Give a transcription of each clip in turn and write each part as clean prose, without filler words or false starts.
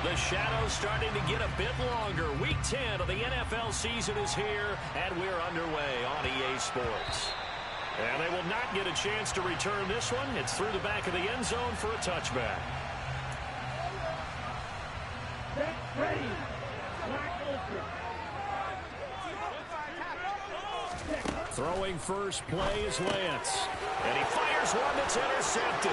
The shadow's starting to get a bit longer. Week 10 of the NFL season is here, and we're underway on EA Sports. And they will not get a chance to return this one. It's through the back of the end zone for a touchback. Ready. Throwing first play is Lance. And he fires one that's intercepted.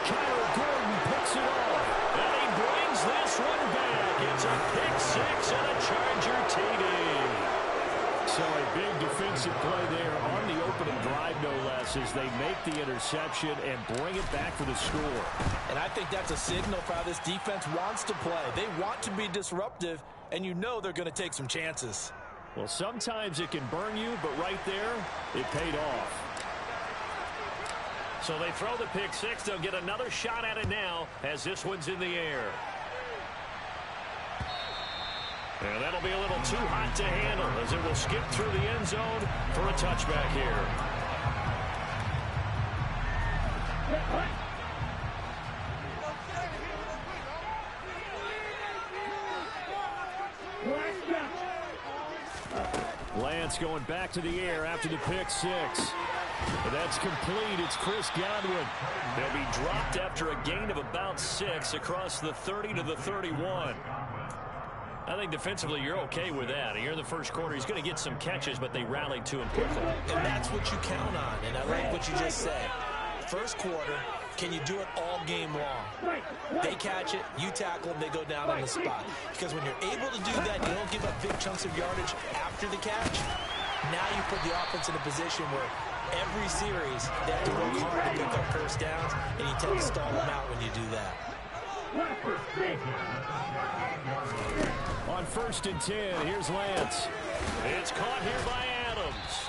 Kyler Gordon picks it off. And he brings this one back. It's a pick six and a Charger TD. So a big defensive play there on the opening drive, no less, as they make the interception and bring it back for the score. And I think that's a signal for how this defense wants to play. They want to be disruptive, and you know they're going to take some chances. Well, sometimes it can burn you, but right there, it paid off. So they throw the pick six. They'll get another shot at it now as this one's in the air. And that'll be a little too hot to handle as it will skip through the end zone for a touchback here. Lance going back to the air after the pick six. That's complete. It's Chris Godwin. They'll be dropped after a gain of about 6 across the 30 to the 31. I think defensively you're okay with that. You're in the first quarter. He's going to get some catches, but they rallied to him quickly. And that's what you count on, and I like what you just said. First quarter, can you do it all game long? They catch it, you tackle them, they go down on the spot. Because when you're able to do that, you don't give up big chunks of yardage after the catch. Now you put the offense in a position where every series they have to work hard to pick up first downs, and you tend to stall them out when you do that. On 1st and 10, here's Lance. It's caught here by Adams.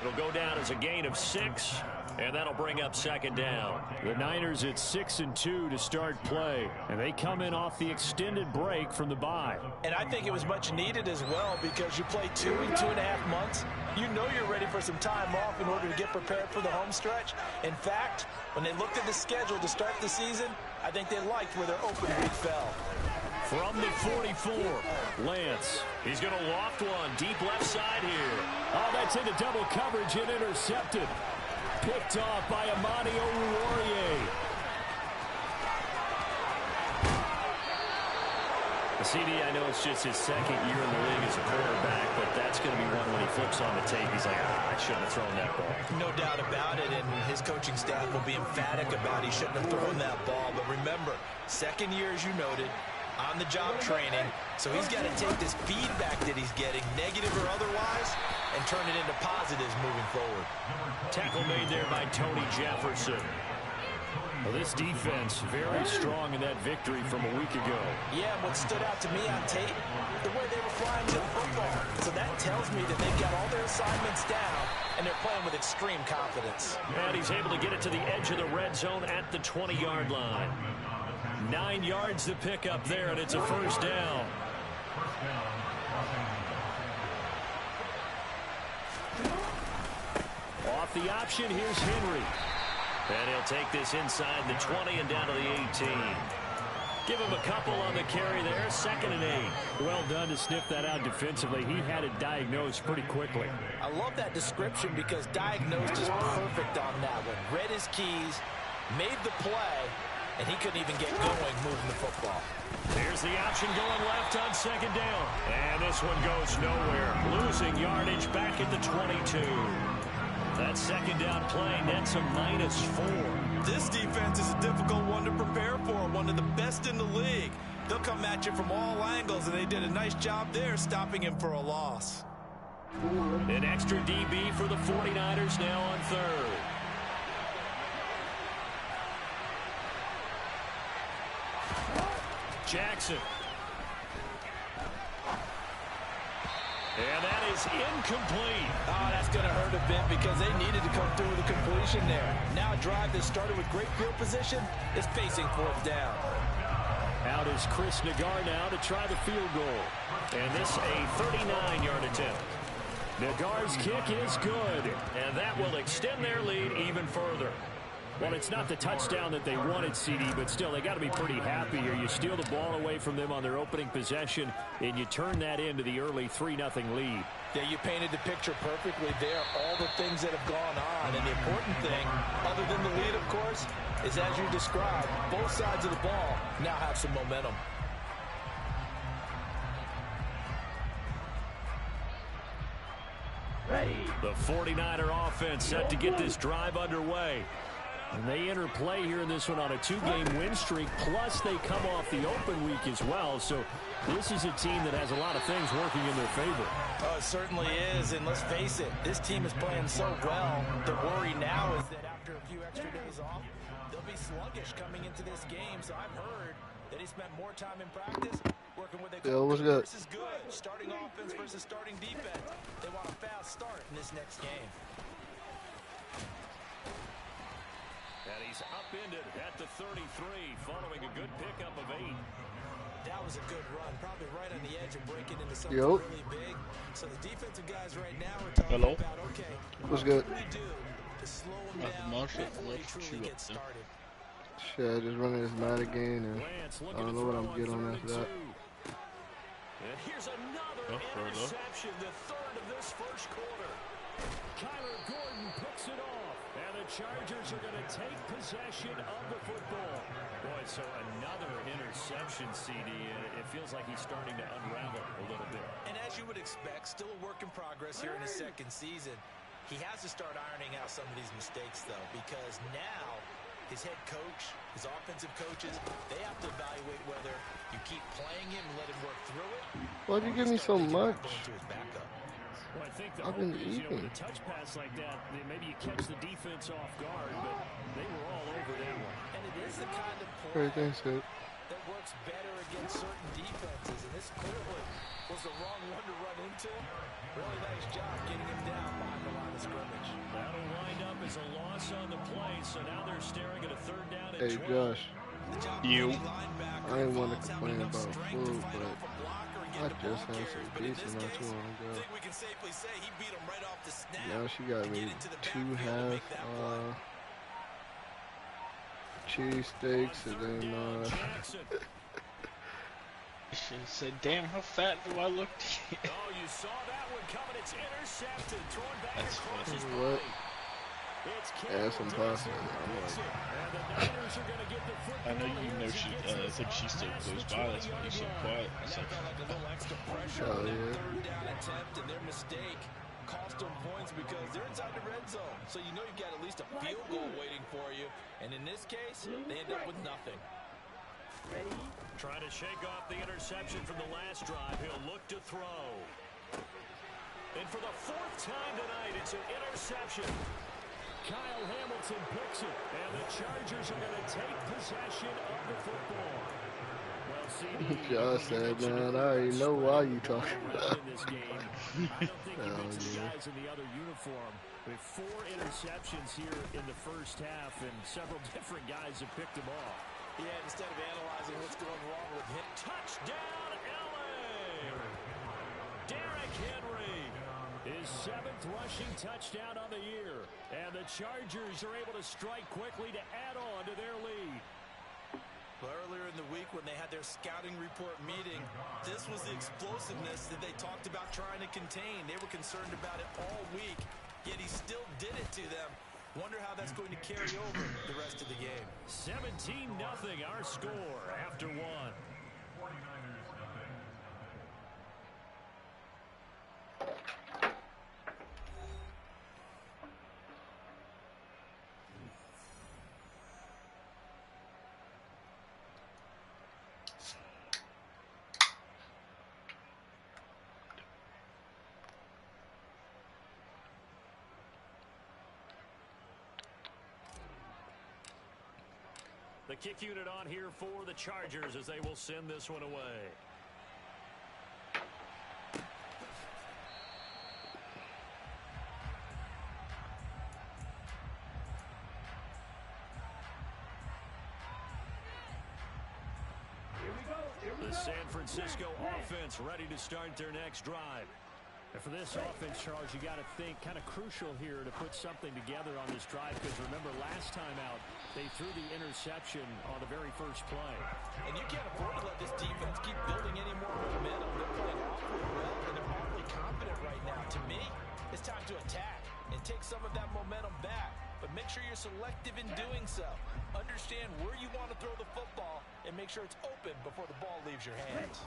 It'll go down as a gain of 6, and that'll bring up 2nd down. The Niners at 6 and 2 to start play, and they come in off the extended break from the bye. And I think it was much needed as well because you play 2 and 2.5 months. You know you're ready for some time off in order to get prepared for the home stretch. In fact, when they looked at the schedule to start the season, I think they liked where their open week fell. From the 44, Lance. He's going to loft one deep left side here. Oh, that's into double coverage and intercepted. Picked off by Amani Oruwariye. The CD, I know it's just his 2nd year in the league as a quarterback, but that's going to be one when he flips on the tape. He's like, I shouldn't have thrown that ball. No doubt about it, and his coaching staff will be emphatic about he shouldn't have thrown that ball. But remember, 2nd year, as you noted, on-the-job training, so he's got to take this feedback that he's getting, negative or otherwise, and turn it into positives moving forward. Tackle made there by Tony Jefferson. Well, this defense very strong in that victory from a week ago. Yeah, what stood out to me on tape, the way they were flying to the football. So that tells me that they've got all their assignments down, and they're playing with extreme confidence. And he's able to get it to the edge of the red zone at the 20-yard line. 9 yards to pick up there, and it's a 1st down. Off the option, here's Henry. And he'll take this inside the 20 and down to the 18. Give him a couple on the carry there, 2nd and 8. Well done to sniff that out defensively. He had it diagnosed pretty quickly. I love that description because diagnosed is perfect on that one. Read his keys, made the play, and he couldn't even get going moving the football. There's the option going left on 2nd down. And this one goes nowhere. Losing yardage back at the 22. That 2nd down play nets a -4. This defense is a difficult one to prepare for, one of the best in the league. They'll come at you from all angles, and they did a nice job there stopping him for a loss. An extra DB for the 49ers now on 3rd. Jackson. And that is incomplete. Oh, that's going to hurt a bit because they needed to come through with a completion there. Now a drive that started with great field position is facing 4th down. Out is Chris Nagar now to try the field goal. And this a 39-yard attempt. Nagar's kick is good. And that will extend their lead even further. Well, it's not the touchdown that they wanted, CD, but still, they got to be pretty happy here. You steal the ball away from them on their opening possession, and you turn that into the early 3-0 lead. Yeah, you painted the picture perfectly there, all the things that have gone on. And the important thing, other than the lead, of course, is as you described, both sides of the ball now have some momentum. Ready. The 49er offense set to get this drive underway. And they enter play here in this one on a 2-game win streak, plus they come off the open week as well. So this is a team that has a lot of things working in their favor. Oh, it certainly is, and let's face it, this team is playing so well. The worry now is that after a few extra days off, they'll be sluggish coming into this game. So I've heard that he spent more time in practice working with good versus good, starting offense versus starting defense. They want a fast start in this next game. And he's upended at the 33, following a good pickup of 8. That was a good run, probably right on the edge of breaking into something really big. So the defensive guys right now are talking about, okay, what's good? What do we do to slow them down before they truly get started? Shit, I just running this Madden game, and I don't know what I'm getting on after that. And here's another interception, the third of this first quarter. Kyler Gordon picks it off, and the Chargers are going to take possession of the football. Boy, so another interception, CD, and it feels like he's starting to unravel a little bit. And as you would expect, still a work in progress here in his second season. He has to start ironing out some of these mistakes, though, because now his head coach, his offensive coaches, they have to evaluate whether you keep playing him and let him work through it. Why'd you give me so much? Well, I think the I've been hope is, eating. With a touch pass like that, maybe you catch the defense off guard, but they were all over that one. And it is the kind of play Everything's good. that works better against certain defenses, and this clearly was the wrong one to run into. Really nice job getting him down behind the line of scrimmage. That'll wind up as a loss on the play, so now they're staring at a 3rd down and 12. Hey, Josh. I didn't want to complain about food, but I just had some pizza not too long ago. Now she got me 2 half cheese steaks, and then she said, damn, how fat do I look to you? Oh, you saw that one coming. It's intercepted. Thrown back That's across his funny. What? body. Yeah, some pasta. I know you know she, I think she's still close by. That's why you so quiet. It's like, Oh, yeah. Third down attempt, and their mistake cost them points because they're inside the red zone. So you know you've got at least a field goal waiting for you. And in this case, they end up with nothing. Trying to shake off the interception from the last drive. He'll look to throw. And for the 4th time tonight, it's an interception. Kyle Hamilton picks it, and the Chargers are going to take possession of the football. Well, CD, Josh said, man, I already know why you talking about. in this game. I don't think he beats the guys in the other uniform. With 4 interceptions here in the first half, and several different guys have picked him off. Yeah, instead of analyzing what's going wrong with him. Touchdown, LA! Derrick Henry, his 7th rushing touchdown on the year. And the Chargers are able to strike quickly to add on to their lead. Well, earlier in the week when they had their scouting report meeting, this was the explosiveness that they talked about trying to contain. They were concerned about it all week, yet he still did it to them. Wonder how that's going to carry over the rest of the game. 17-0 our score after 1. The kick unit on here for the Chargers as they will send this one away. The San Francisco offense ready to start their next drive. And for this offense, Charles, you got to think kind of crucial here to put something together on this drive, because remember last time out they threw the interception on the very first play. And you can't afford to let this defense keep building any more momentum. They're playing awfully well, and they're awfully confident right now. To me, it's time to attack and take some of that momentum back. But make sure you're selective in doing so. Understand where you want to throw the football and make sure it's open before the ball leaves your hands.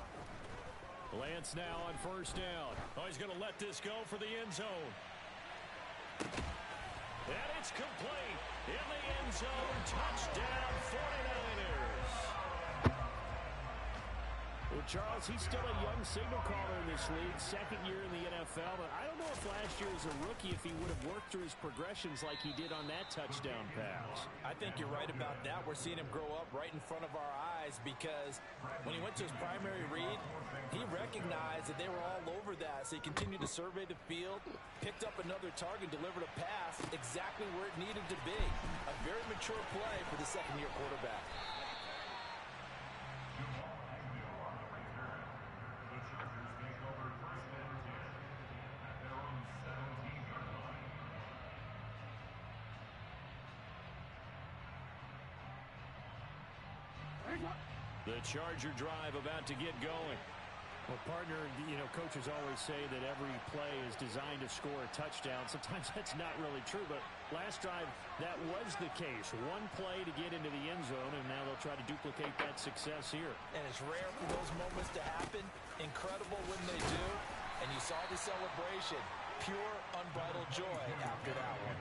Lance now on first down. Oh, he's going to let this go for the end zone. And it's complete. In the end zone, touchdown 49ers. Well, Charles, he's still a young signal caller in this league, second year in the NFL, but I don't know if last year as a rookie if he would have worked through his progressions like he did on that touchdown pass. I think you're right about that. We're seeing him grow up right in front of our eyes, because when he went to his primary read, he recognized that they were all over that, so he continued to survey the field, picked up another target, delivered a pass exactly where it needed to be. A very mature play for the second-year quarterback. The Charger drive about to get going. Well, partner, you know, coaches always say that every play is designed to score a touchdown. Sometimes that's not really true, but last drive, that was the case. One play to get into the end zone, and now they'll try to duplicate that success here. And it's rare for those moments to happen. Incredible when they do. And you saw the celebration. Pure, unbridled joy after that one.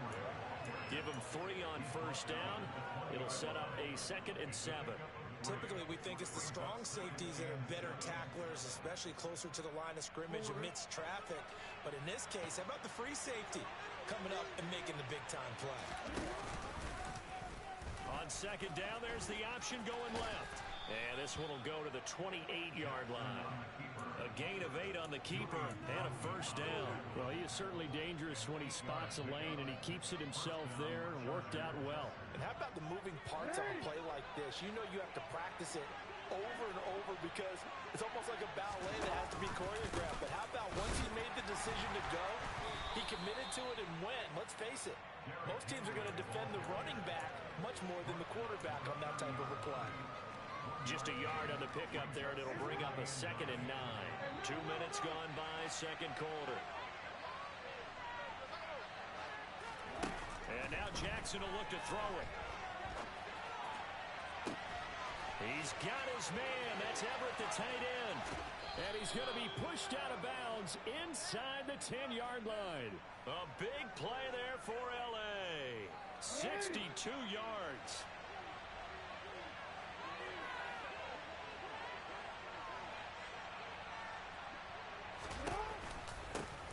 Give them 3 on first down. It'll set up a 2nd and 7. Typically, we think it's the strong safeties that are better tacklers, especially closer to the line of scrimmage amidst traffic. But in this case, how about the free safety coming up and making the big-time play? On 2nd down, there's the option going left. And this one will go to the 28-yard line. A gain of 8 on the keeper and a first down. Well, he is certainly dangerous when he spots a lane, and he keeps it himself there and worked out well. And how about the moving parts on a play like this? You know you have to practice it over and over, because it's almost like a ballet that has to be choreographed. But how about once he made the decision to go, he committed to it and went. Let's face it, most teams are going to defend the running back much more than the quarterback on that type of a play. Just a yard on the pickup there, and it'll bring up a 2nd and 9. 2 minutes gone by, second quarter. And now Jackson will look to throw it. He's got his man. That's Everett, the tight end. And he's going to be pushed out of bounds inside the 10-yard line. A big play there for L.A. 62 yards.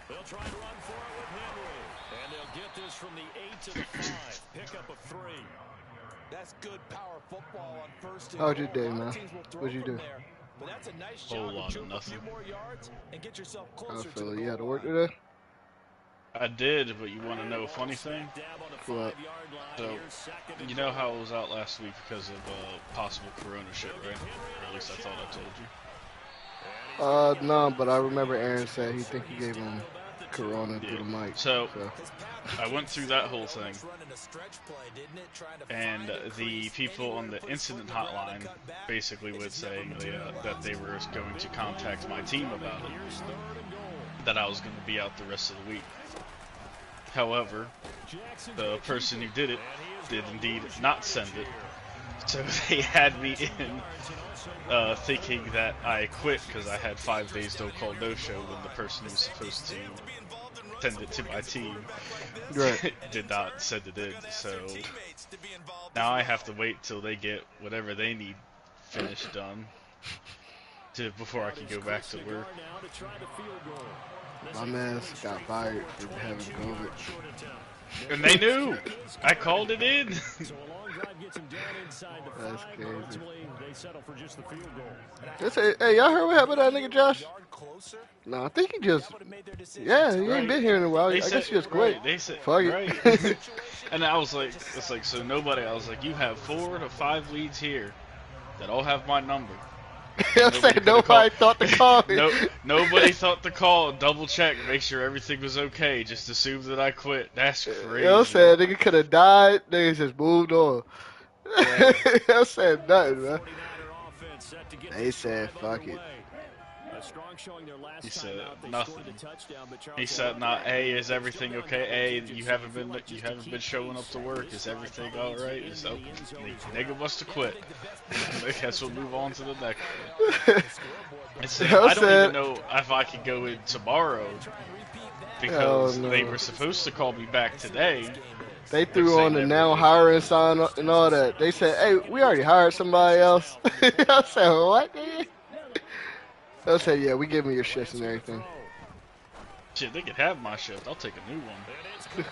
They'll try and run for it with Henry. And they'll get this from the 8 to the 5. Pickup of 3. That's good power football on first and How'd you do, man? What'd you do? But that's a nice Whole job lot to of a few nothing. more yards and get yourself I closer to feel the like you had to goal work line. today. I did, but you want to know a funny thing? What? So, you know how I was out last week because of possible corona shit, right? Or at least I thought I told you. No, but I remember Aaron said he think he gave him corona through the mic. So, I went through that whole thing, and the people on the incident hotline basically was saying that they were going to contact my team about it, that I was going to be out the rest of the week. However, the person who did it did indeed not send it, so they had me in thinking that I quit because I had 5 days no call no show when the person who was supposed to send it to my team did not send it in. So now I have to wait till they get whatever they need finished done before I can go back to work. My man got fired for having COVID. And they knew. I called it in. So a long drive gets him down inside the 5. crazy. Ultimately, they settle for just the field goal. Hey, y'all heard what happened to that nigga Josh? No, I think he just, yeah, he ain't been here in a while. I guess he just quit. Right, they said, Fuck it. right. And I was like, it's like, so nobody, I was like, you have 4 to 5 leads here that all have my number. And I nobody said could have called. nobody thought to call me. No, nobody thought to call and double check, make sure everything was okay. Just assume that I quit. That's You know what I'm crazy. saying? Nigga could have died. Niggas just moved on. Right. I said nothing, man. They said, fuck it. He said nothing. He said, "Not. Hey, is everything okay? Hey, you haven't been showing up to work. Is everything all right?" It's okay. Nigga must have quit. I guess we'll move on to the next one. It said, I don't even know if I could go in tomorrow because they were supposed to call me back today. They threw on the now hiring sign and all that. They said, "Hey, we already hired somebody else." I said, "What?" I said, "Yeah, we give me your shifts and everything." Shit, they could have my shift. I'll take a new one.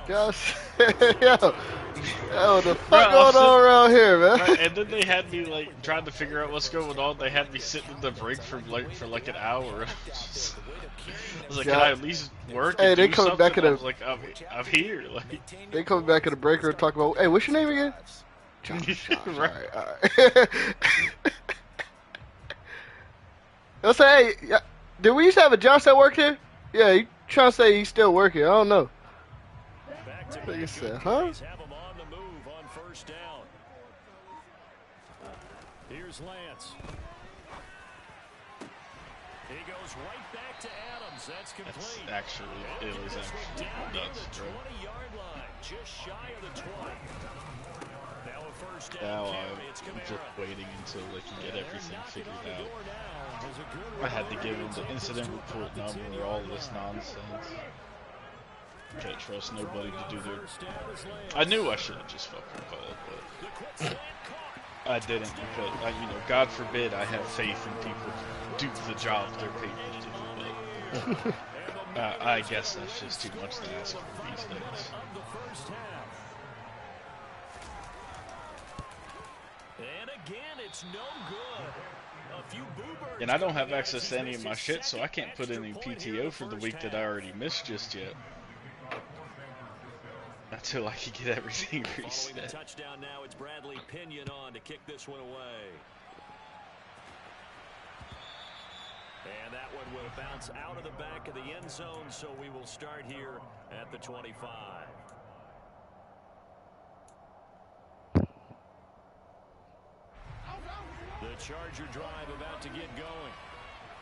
Just, yo, the fuck going on around here, man? Right, and then they had me like trying to figure out what's going on. They had me sitting in the break for like an hour. I was like, can I at least work? Hey, and they do coming something? back in I was like, I'm here. Like, they coming back in the breaker and talk about, hey, what's your name again? Josh. Right. All right. Let's say, hey, did we used to have a Josh that worked here? Yeah, he trying to say he's still working. I don't know. Like I said, huh? Here's Lance. He goes right back to Adams. That's complete. It was actually nuts, bro. 20-yard line, just shy of the 20. Now a first down. Now I'm just waiting until they can get everything figured out. I had to give them the incident report number, all this nonsense. Can't trust nobody to do their... I knew I should have just fucking called, but I didn't because, God forbid I have faith in people to do the job they're paid to do, but I guess that's just too much to ask for these days. And again, it's no good. And I don't have access to any of my shit, so I can't put any PTO for the week that I already missed just yet. Until I can get everything reset. Touchdown now, it's Bradley Pinion on to kick this one away. And that one will bounce out of the back of the end zone, so we will start here at the 25. The Charger drive about to get going.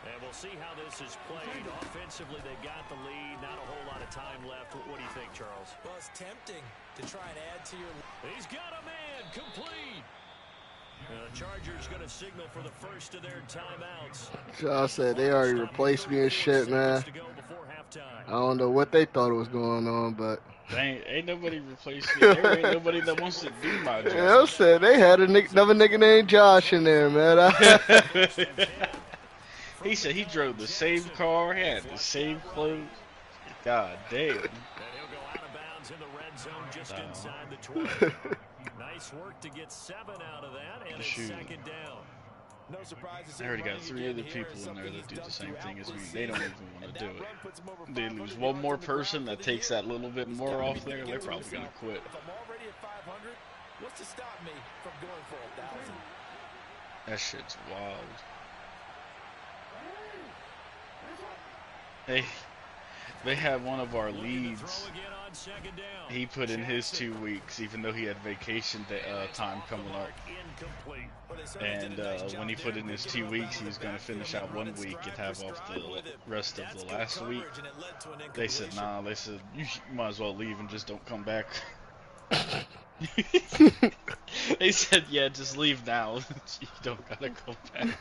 And we'll see how this is played. Offensively, they got the lead. Not a whole lot of time left. What do you think, Charles? Well, it's tempting to try and add to your... He's got a man. Complete. The Chargers going to signal for the first of their timeouts. Josh said they already replaced me and shit, man. I don't know what they thought was going on, but... Ain't nobody replaced me. There ain't nobody that wants to do my job. Yeah, I said they had another nigga named Josh in there, man. He said he drove the same car, he had the same clothes. God damn. And he'll go out of bounds in the red zone just inside the 20. Nice work to get 7 out of that, and it's second down. No surprises. I already got 3 other people in there that do the same thing as me. They don't even want to do it. They lose one more person that takes that little bit more off there, they're probably going to quit. If I'm already at 500, what's to stop me from going for 1,000? That shit's wild. They had one of our leads. He put in his 2 weeks, even though he had vacation time coming up. And when he put in his 2 weeks, he was going to finish out 1 week and have off the rest of the last week. They said, nah, they said, you might as well leave and just don't come back. They said, yeah, just leave now. You don't gotta come back.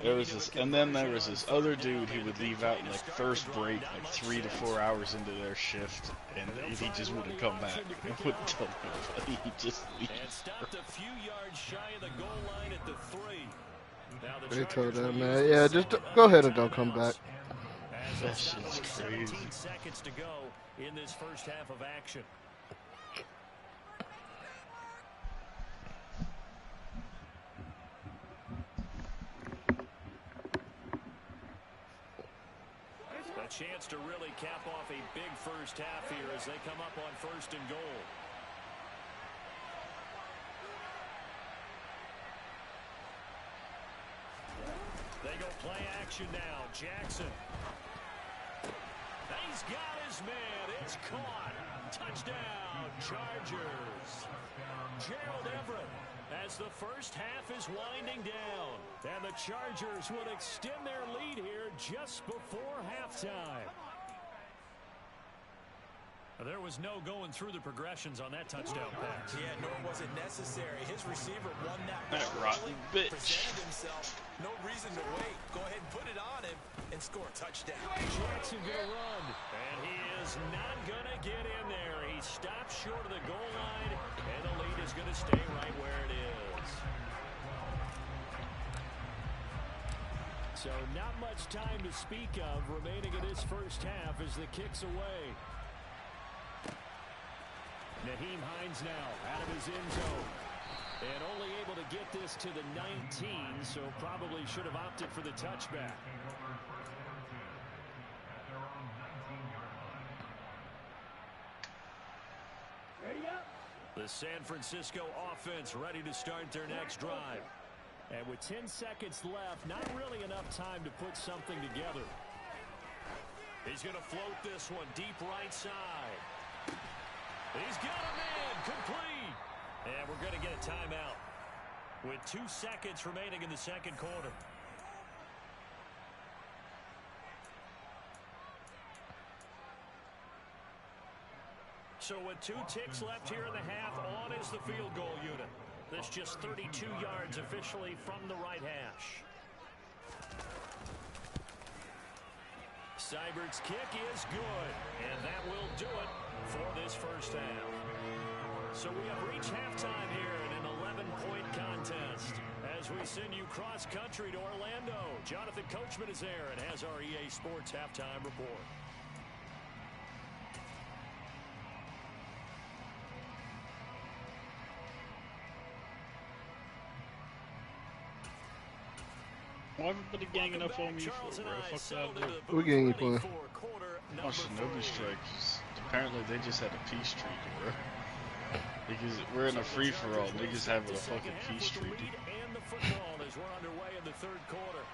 There was this, and then there was this other dude who would leave out like first break, like 3 to 4 hours into their shift, and he just wouldn't come back. He wouldn't tell nobody. He'd just leave. And stopped a few yards shy of the goal line at the 3. They told that man, yeah, just go ahead and don't come back. That shit's crazy. 17 seconds to go in this first half of action. chance to really cap off a big first half here as they come up on 1st and goal. They go play action now. Jackson. He's got his man. It's caught. Touchdown, Chargers. Gerald Everett as the first half is winding down. And the Chargers will extend their lead here just before halftime. There was no going through the progressions on that touchdown pass. Yeah, nor was it necessary. His receiver won that rotten bitch. Presented himself. No reason to wait. Go ahead and put it on him and score a touchdown. Jackson gonna run. And he is not gonna get in there. He stops short of the goal line. And the lead is gonna stay right where it is. So not much time to speak of remaining in this first half as the kick's away. Nyheim Hines now out of his end zone. And only able to get this to the 19, so probably should have opted for the touchback. The San Francisco offense ready to start their next drive. And with 10 seconds left, not really enough time to put something together. He's going to float this one deep right side. He's got a man, complete. And we're going to get a timeout with 2 seconds remaining in the second quarter. So with 2 ticks left here in the half, on is the field goal unit. This just 32 yards officially from the right hash. Seibert's kick is good, and that will do it for this first half. So we have reached halftime here in an 11-point contest. As we send you cross-country to Orlando, Jonathan Coachman is there and has our EA Sports halftime report. Why everybody ganging up on me for, bro? Fuck that, dude. We're getting you for. Oh, Shinobi Strikes. Apparently they just had a peace treaty, bro. Because we're in a free-for-all. Niggas having a fucking peace treaty. And the football as we're underway in the third quarter.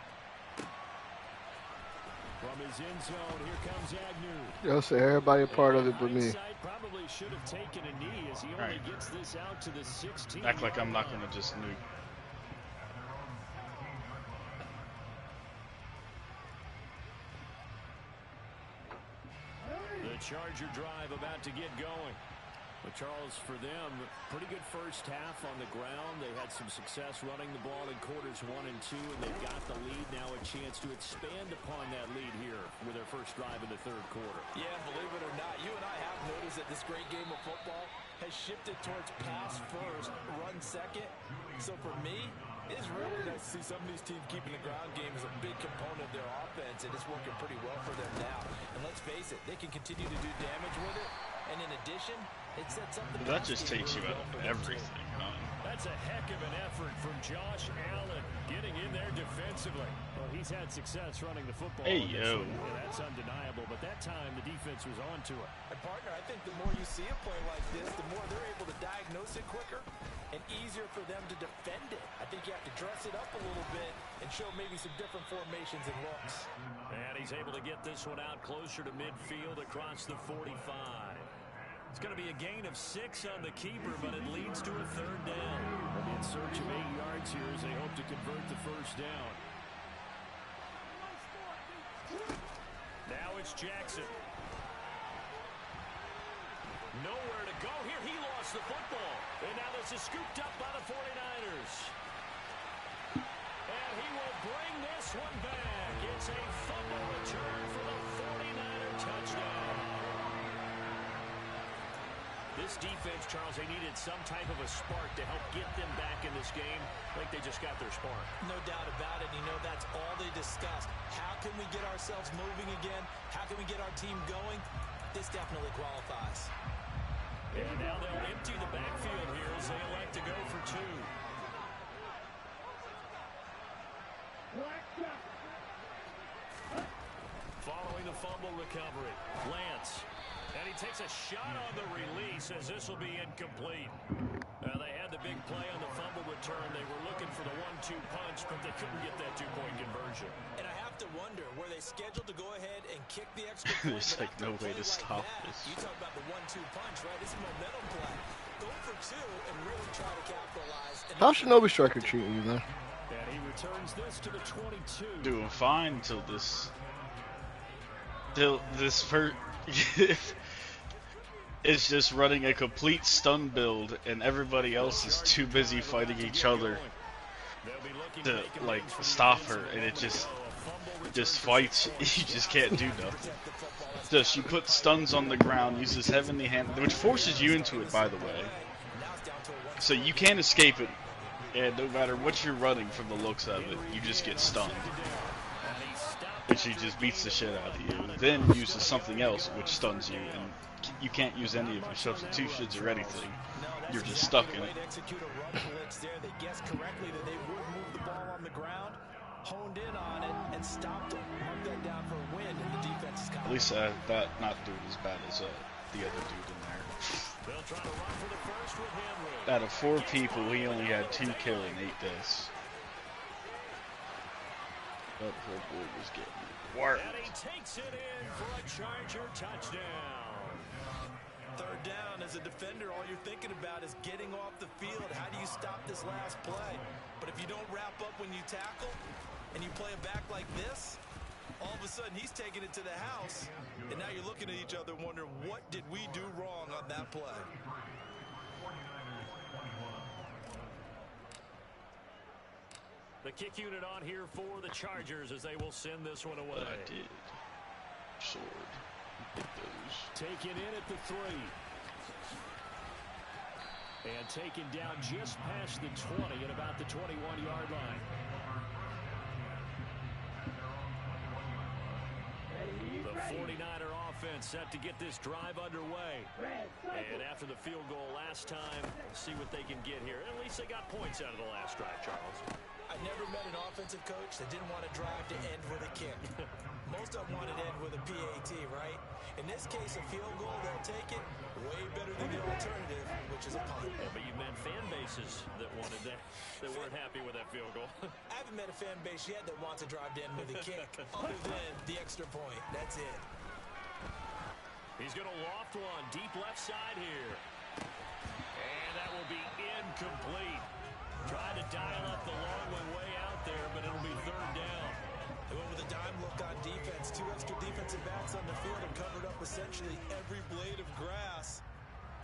From his end zone, here comes Agnew. Yo, say everybody a part of it but me. Probably should have taken a knee as he only gets this out to the 16. Act like I'm not gonna just nuke. The Charger drive about to get going. But Charles, for them, pretty good first half on the ground. They had some success running the ball in quarters 1 and 2, and they've got the lead. Now a chance to expand upon that lead here with their first drive in the third quarter. Yeah, believe it or not, you and I have noticed that this great game of football has shifted towards pass first, run second. So for me, it's really nice to see some of these teams keeping the ground game as a big component of their offense, and it's working pretty well for them now. And let's face it, they can continue to do damage with it. And in addition, it sets up the that just takes you out of everything, huh? That's a heck of an effort from Josh Allen getting in there defensively. Well, he's had success running the football. Hey, yo. Yeah, that's undeniable, but that time the defense was on to it. And partner, I think the more you see a play like this, the more they're able to diagnose it quicker and easier for them to defend it. I think you have to dress it up a little bit and show maybe some different formations and looks. And he's able to get this one out closer to midfield across the 45. It's going to be a gain of 6 on the keeper, but it leads to a third down. In search of 8 yards here as they hope to convert the first down. Now it's Jackson. Nowhere to go here. He lost the football. And now this is scooped up by the 49ers. And he will bring this one back. It's a fumble return for the 49er touchdown. This defense, Charles, they needed some type of a spark to help get them back in this game. Like they just got their spark. No doubt about it. You know, that's all they discussed. How can we get ourselves moving again? How can we get our team going? This definitely qualifies. And now they'll empty the backfield here as they elect to go for 2. Following the fumble recovery. Lance. And he takes a shot on the release as this will be incomplete. They had the big play on the fumble return. They were looking for the 1-2 punch, but they couldn't get that two-point conversion. And I have to wonder, were they scheduled to go ahead and kick the extra point? There's like no way to stop this. You talk about the 1-2 punch, right? This is momentum play. Go for two and really try to capitalize. How Shinobi Striker treating you, man? And he returns this to the 22. Doing fine till this first. It's just running a complete stun build, and everybody else is too busy fighting each other to like stop her, and it just fights. You just can't do nothing. Just she puts stuns on the ground, uses heavenly hand, which forces you into it, by the way. So you can't escape it, and no matter what you're running from the looks of it, you just get stunned. And she just beats the shit out of you. Then uses something else which stuns you, and you can't use any of your substitutions or anything. You're just stuck in it. At least that not doing as bad as the other dude in there. Out of 4 people, he only had 2 kills and 8 deaths. But poor boy was getting worked. And he takes it in for a Charger touchdown. Third down, as a defender, all you're thinking about is getting off the field. How do you stop this last play? But if you don't wrap up when you tackle, and you play it back like this, all of a sudden he's taking it to the house, and now you're looking at each other wondering, what did we do wrong on that play? The kick unit on here for the Chargers as they will send this one away. I did. Sword. Hit those. Taken in at the 3. And taken down just past the 20 at about the 21-yard line. The 49er offense set to get this drive underway. And after the field goal last time, see what they can get here. At least they got points out of the last drive, Charles. I never met an offensive coach that didn't want to drive to end with a kick. Most of them want to end with a PAT, right? In this case, a field goal, they'll take it way better than the alternative, which is a punt. Yeah, but you met fan bases that wanted that weren't happy with that field goal. I haven't met a fan base yet that wants to drive to end with a kick, other than the extra point. That's it. He's going to loft one deep left side here. And that will be incomplete. Tried to dial up the long one way out there, but it'll be third down. They went with a dime look on defense. 2 extra defensive backs on the field and covered up essentially every blade of grass.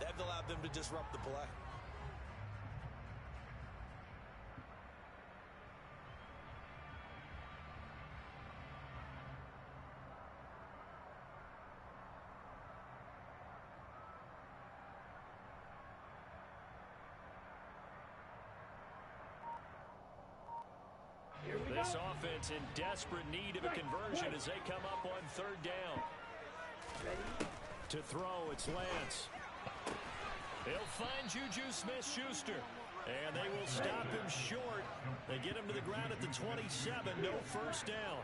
That allowed them to disrupt the play. This offense in desperate need of a conversion as they come up on third down. To throw, it's Lance. He'll find Juju Smith-Schuster. And they will stop him short. They get him to the ground at the 27. No first down.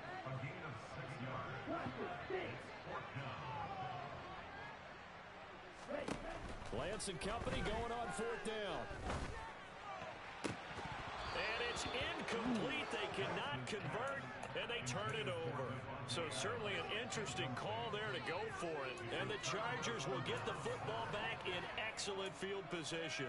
Lance and company going on fourth down. And it's incomplete. They cannot convert, and they turn it over. So certainly an interesting call there to go for it. And the Chargers will get the football back in excellent field position.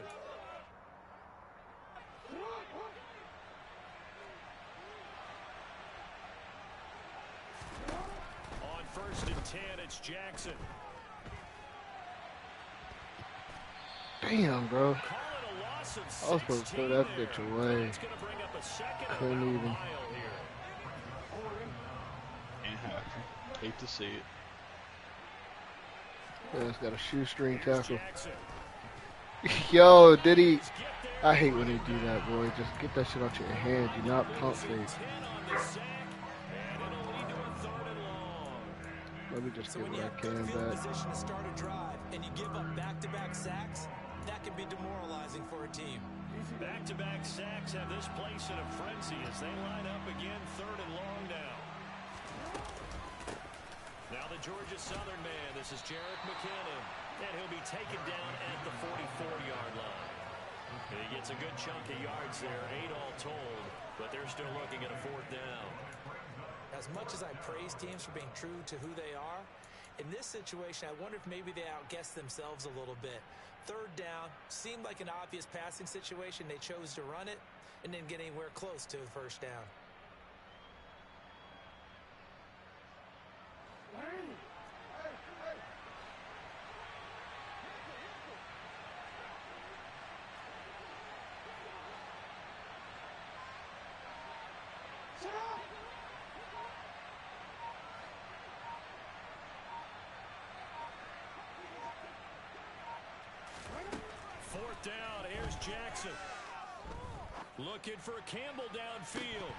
On first and 10, it's Jackson. Damn, bro. Call it a loss of I was supposed to throw that bitch away. It's going to bring up a second and Couldn't about a even. mile here. Ain't happy. Hate to see it. Yeah, it's got a shoestring Here's tackle. Jackson. Yo, did he? I hate when they do that, boy. Just get that shit out your hand. Do not pump fake. 10 on the sack, and it'll lead to a third and long. Let me just So get when what you I have good can field back. position to start a drive and you give up back-to-back sacks, that can be demoralizing for a team. Back-to-back sacks have this place in a frenzy as they line up again, third and long now. Now Georgia Southern man. This is Jarek McKinnon. And he'll be taken down at the 44-yard line. He gets a good chunk of yards there, 8 all told, but they're still looking at a 4th down. As much as I praise teams for being true to who they are, in this situation, I wonder if maybe they outguessed themselves a little bit. 3rd down seemed like an obvious passing situation. They chose to run it and didn't get anywhere close to the 1st down. Down, here's Jackson. Looking for Campbell downfield.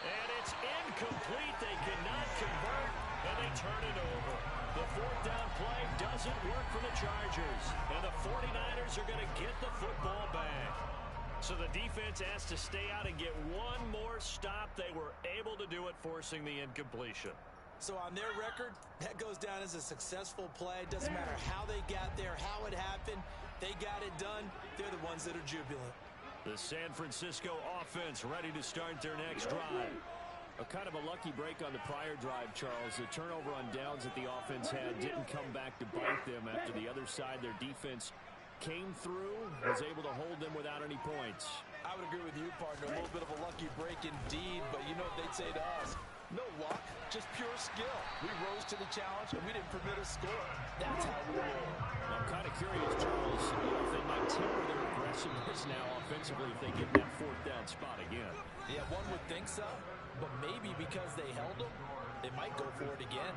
And it's incomplete. They cannot convert, and they turn it over. The 4th down play doesn't work for the Chargers. And the 49ers are going to get the football back. So the defense has to stay out and get one more stop. They were able to do it, forcing the incompletion. So on their record, that goes down as a successful play. Doesn't matter how they got there, how it happened. They got it done. They're the ones that are jubilant. The San Francisco offense ready to start their next drive. A kind of a lucky break on the prior drive, Charles. The turnover on downs that the offense had didn't come back to bite them after the other side. Their defense came through, was able to hold them without any points. I would agree with you, partner. A little bit of a lucky break indeed, but you know what they'd say to us? No luck, just pure skill. We rose to the challenge, and we didn't permit a score. That's how we roll. I'm kind of curious, Charles, if they might temper their aggressiveness now offensively if they get that 4th down spot again. Yeah, one would think so, but maybe because they held them, they might go for it again.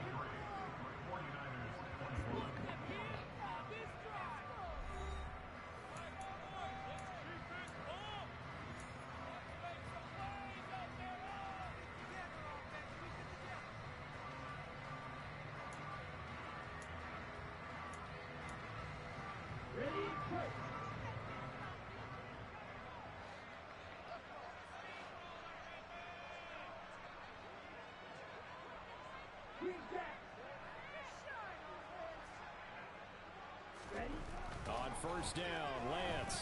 On 1st down, Lance.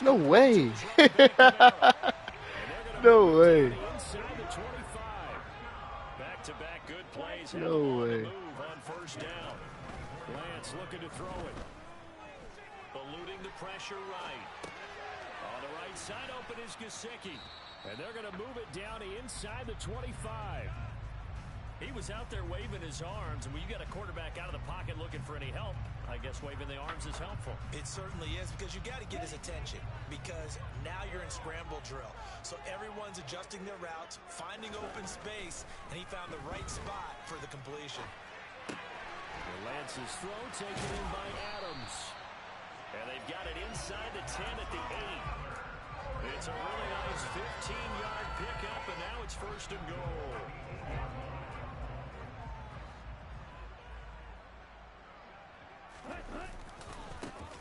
No way. No way. Inside the 25. Back-to-back good plays. No way. Move on 1st down. Lance looking to throw it. Eluding the pressure right. On the right side open is Gesicki. And they're going to move it down inside the 25. He was out there waving his arms, and when you got a quarterback out of the pocket looking for any help, I guess waving the arms is helpful. It certainly is, because you got to get his attention, because now you're in scramble drill. So everyone's adjusting their routes, finding open space, and he found the right spot for the completion. Lance's throw taken in by Adams. And they've got it inside the 10 at the 8. It's a really nice 15-yard pickup, and now it's 1st and goal.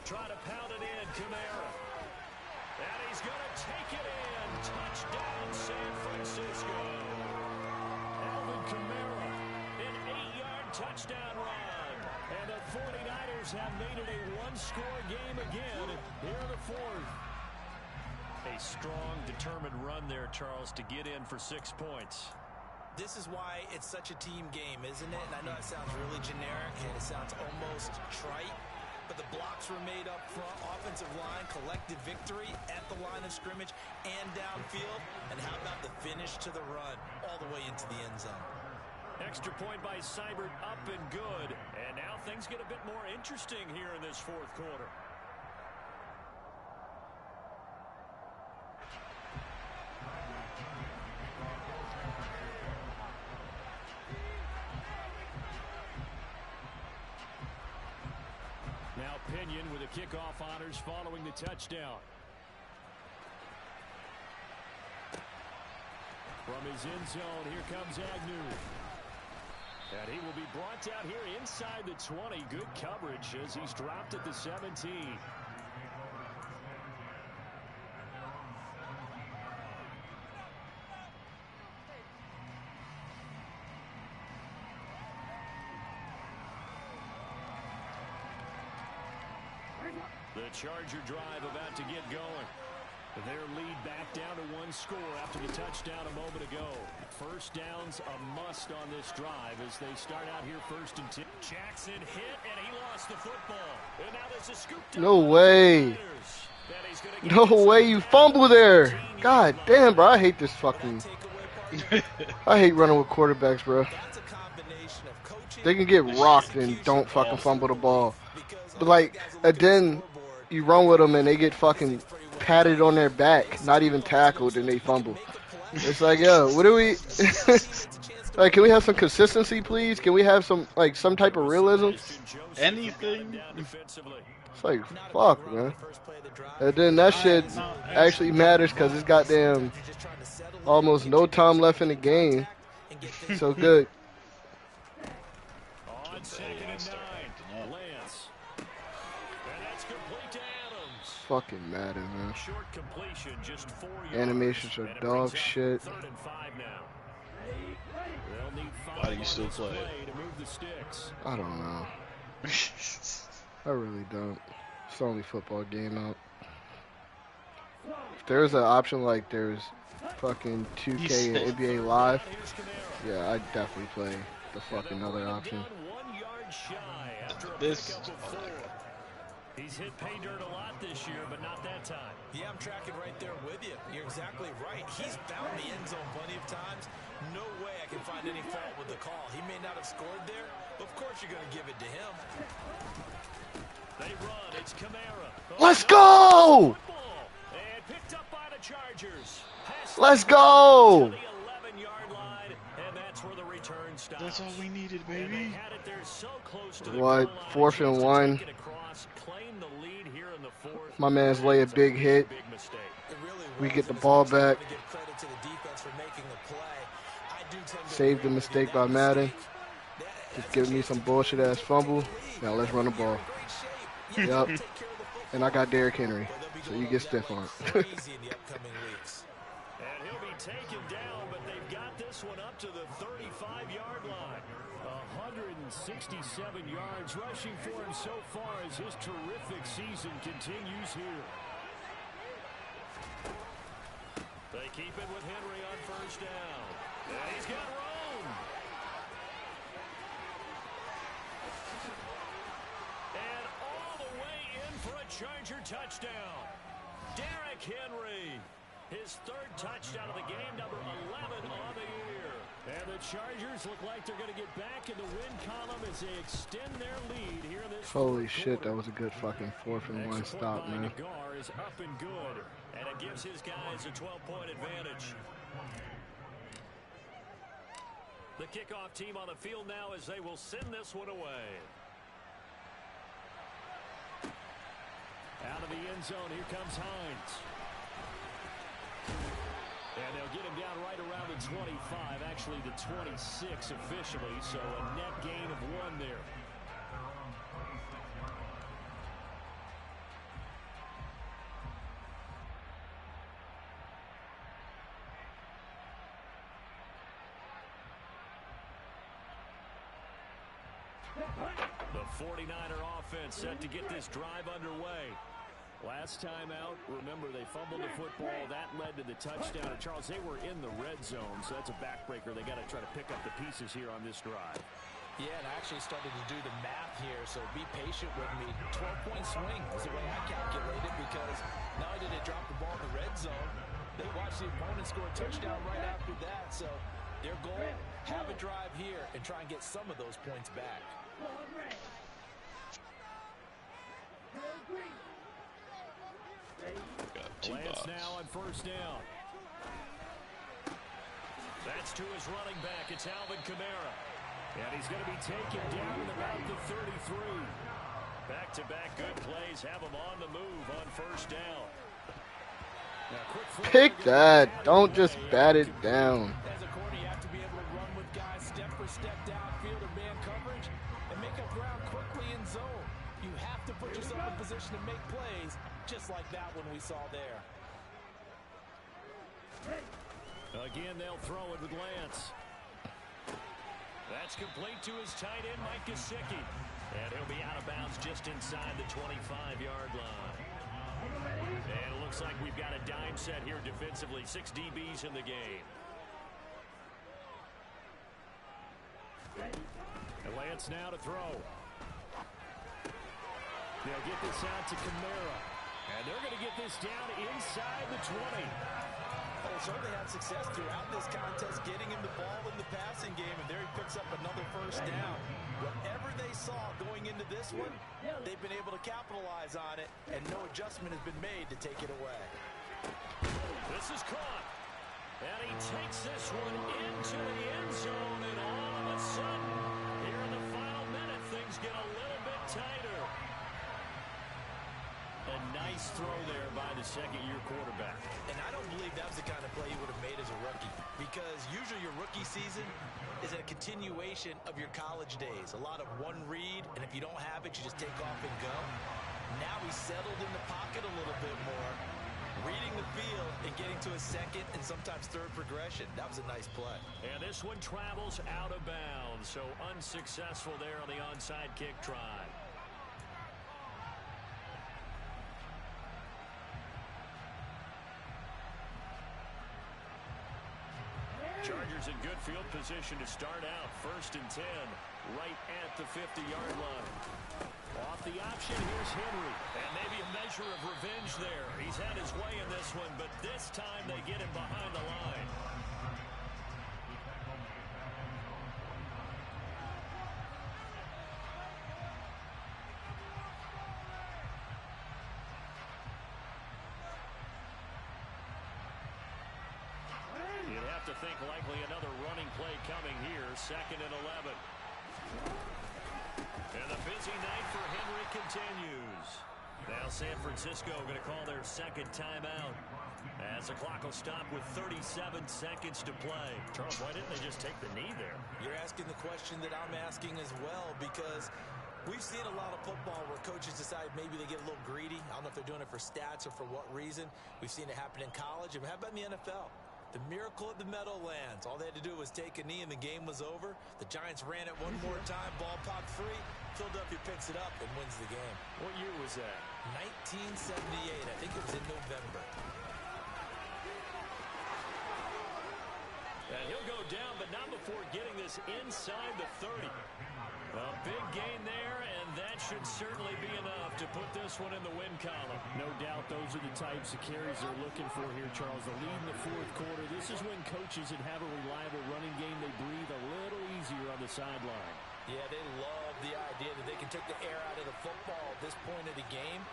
Try to pound it in, Kamara. And he's going to take it in. Touchdown, San Francisco. Alvin Kamara, an 8-yard touchdown run. And the 49ers have made it a one-score game again here in the 4th. A strong, determined run there, Charles, to get in for 6 points. This is why it's such a team game, isn't it? And I know it sounds really generic and it sounds almost trite, but the blocks were made up front, offensive line, collective victory at the line of scrimmage and downfield. And how about the finish to the run all the way into the end zone? Extra point by Seibert, up and good. And now things get a bit more interesting here in this 4th quarter. Now Pinion with the kickoff honors following the touchdown. From his end zone, here comes Agnew. And he will be brought down here inside the 20. Good coverage as he's dropped at the 17. The Charger drive about to get going. Their lead back down to 1 score after the touchdown a moment ago. First down's a must on this drive as they start out here 1st and 10. Jackson hit, and he lost the football. And now there's a scoop down. No way. No way you fumble there. God damn, bro. I hate this fucking... I hate running with quarterbacks, bro. They can get rocked and don't fucking fumble the ball. But, like, and then you run with them and they get fucking patted on their back, not even tackled, and they fumble. It's like, yo, what do we... Like, can we have some consistency, please? Can we have some, like, some type of realism? Anything? It's like, fuck, man. And then that shit actually matters because it's goddamn almost no time left in the game. So good. On 2nd and 9, Lance. And that's complete to Adams. Fucking Madden, man. Short completion, just 4 yards. Animations are dog shit. 3rd and 5 now. They'll need 5 Why do you still play to move the sticks. I don't know. I really don't. It's the only football game out. If there's an option like there's fucking 2K and NBA Live, yeah, I'd definitely play the fucking other option. This. He's hit pay dirt a lot this year, but not that time. Yeah, I'm tracking right there with you. You're exactly right. He's found the end zone plenty of times. No way I can find any fault with the call. He may not have scored there, but of course you're going to give it to him. They run. It's Kamara. Let's go! And picked up by the Chargers. Let's go! To the 11-yard line, and that's where the return stops. That's all we needed, And they baby. had it there so close to the What? goal line. 4th and 1. Take it across, claim the lead here in the 4th. My man's lay a big hit. Big mistake. We get the ball back. Save the mistake by Madden. Just give me some bullshit ass fumble. Now let's run the ball. Yep. And I got Derrick Henry, so you get stiff on it. And he'll be taken down, but they've got this one up to the 35-yard line. 167 yards rushing for him so far as his terrific season continues here. They keep it with Henry on 1st down. And he's got Rome. And all the way in for a Charger touchdown. Derrick Henry. His 3rd touchdown of the game, number 11 on the year. And the Chargers look like they're going to get back in the win column as they extend their lead here in this Holy shit, that was a good fucking 4th and 1 stop, man. Gar is up and good, and it gives his guys a 12-point advantage. The kickoff team on the field now as they will send this one away. Out of the end zone, here comes Hines. And they'll get him down right around the 25, actually the 26 officially, so a net gain of 1 there. The 49er offense set to get this drive underway. Last time out, remember, they fumbled the football. That led to the touchdown. And Charles, they were in the red zone, so that's a backbreaker. They got to try to pick up the pieces here on this drive. Yeah, and I actually started to do the math here, so be patient with me. 12-point swing is the way I calculated, because not only did they drop the ball in the red zone, they watched the opponent score a touchdown right after that. So their goal, have a drive here and try and get some of those points back. Lance now on 1st down. That's to his running back. It's Alvin Kamara. And he's going to be taken down at about the 33. Back-to-back good plays have him on the move on 1st down. Pick that. Don't just bat it down. As a corner, you have to be able to run with guys step for step downfield or man coverage and make up ground quickly in zone. You have to put yourself in position to make plays, just like that one we saw there. Again, they'll throw it with Lance. That's complete to his tight end, Mike Gesicki. And he'll be out of bounds just inside the 25-yard line. And it looks like we've got a dime set here defensively. 6 DBs in the game. And Lance now to throw. They'll get this out to Kamara. And they're going to get this down inside the 20. Well, certainly had success throughout this contest getting him the ball in the passing game, and there he picks up another first down. Whatever they saw going into this one, they've been able to capitalize on it, and no adjustment has been made to take it away. This is caught. And he takes this one into the end zone, and all of a sudden, here in the final minute, things get a little bit tighter. A nice throw there by the second-year quarterback. And I don't believe that was the kind of play he would have made as a rookie, because usually your rookie season is a continuation of your college days. A lot of one read, and if you don't have it, you just take off and go. Now he's settled in the pocket a little bit more, reading the field and getting to a second and sometimes third progression. That was a nice play. And this one travels out of bounds, so unsuccessful there on the onside kick try. Chargers in good field position to start out. 1st and 10, right at the 50-yard line. Off the option, here's Henry. And maybe a measure of revenge there. He's had his way in this one, but this time they get him behind the line. You'd have to think likely another running play coming here. 2nd and 11. And the busy night for Henry continues. Now San Francisco going to call their second timeout, as the clock will stop with 37 seconds to play. Charles, why didn't they just take the knee there? You're asking the question that I'm asking as well, because we've seen a lot of football where coaches decide maybe they get a little greedy. I don't know if they're doing it for stats or for what reason. We've seen it happen in college. And how about in the NFL? The miracle at the Meadowlands. All they had to do was take a knee and the game was over. The Giants ran it one more time. Ball popped free. Philadelphia picks it up and wins the game. What year was that? 1978. I think it was in November. And he'll go down, but not before getting this inside the 30. A big gain there, and that should certainly be enough to put this one in the win column. No doubt those are the types of carries they're looking for here, Charles. The lead in the 4th quarter. This is when coaches that have a reliable running game, they breathe a little easier on the sideline. Yeah, they love the idea that they can take the air out of the football at this point of the game.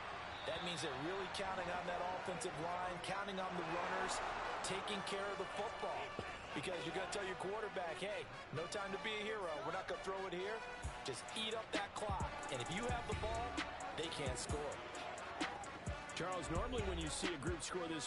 That means they're really counting on that offensive line, counting on the runners, taking care of the football. Because you're going to tell your quarterback, hey, no time to be a hero. We're not going to throw it here. Just eat up that clock. And if you have the ball, they can't score. Charles, normally when you see a group score this